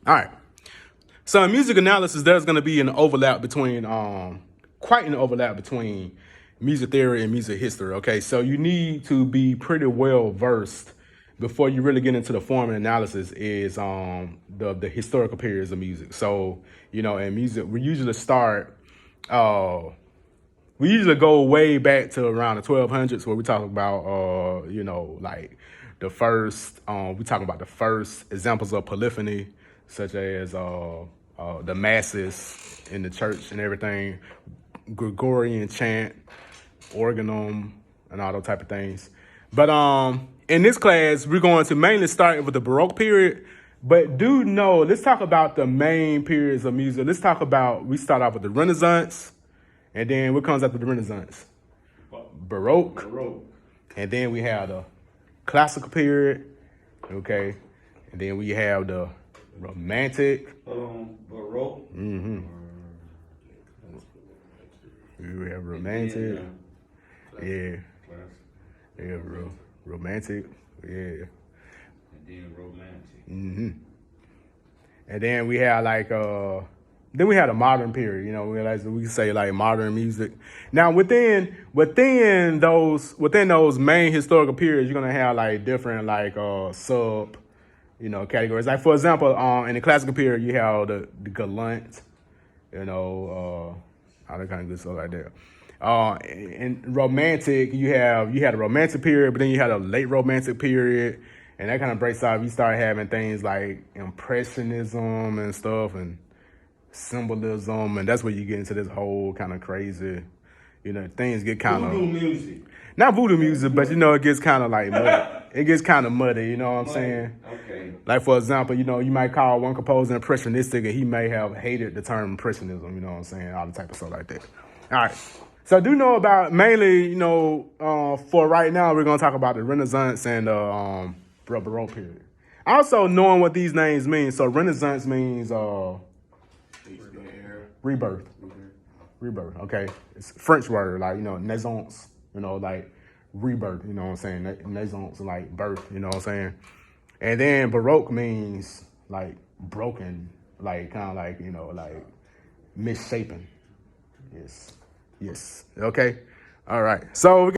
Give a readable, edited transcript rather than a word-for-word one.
All right. So in music analysis, there's going to be an overlap between, quite an overlap between music theory and music history. Okay, so you need to be pretty well versed before you really get into the form and analysis is the historical periods of music. So in music, we usually go way back to around the 1200s where we talk about like the first we talk about the first examples of polyphony, such as the masses in the church and everything, Gregorian chant, organum, and all those type of things. But in this class, we're going to mainly start with the Baroque period. But do know, let's talk about the main periods of music. We start off with the Renaissance, and then what comes after the Renaissance? Baroque. And then we have the classical period, okay? And then we have the Romantic. Baroque. We have Romantic. Yeah. Romantic. Yeah. And then Romantic. And then we have then we had a modern period, we can say like modern music. Now within those main historical periods, you're gonna have like different sub, categories. Like for example, in the classical period, you have the Galant, all that kind of good stuff like that. In Romantic, you had a Romantic period, but then you had a late Romantic period, and that kind of breaks off. You start having things like Impressionism and stuff, and symbolism, and that's where you get into this whole kind of crazy, things get kind of voodoo music. Not voodoo music, but it gets kind of like muddy. It gets kind of muddy, you know what I'm saying? Okay. Like for example, you might call one composer impressionistic, and he may have hated the term impressionism, you know what I'm saying? All the type of stuff like that. All right. So do know about mainly, for right now, we're gonna talk about the Renaissance and Baroque period. Also knowing what these names mean. So Renaissance means rebirth. Okay. It's a French word, like, naissance, like rebirth, you know what I'm saying? Naissance, like birth, you know what I'm saying? And then Baroque means like broken, like kind of like, like misshapen. Yes. Okay. All right. So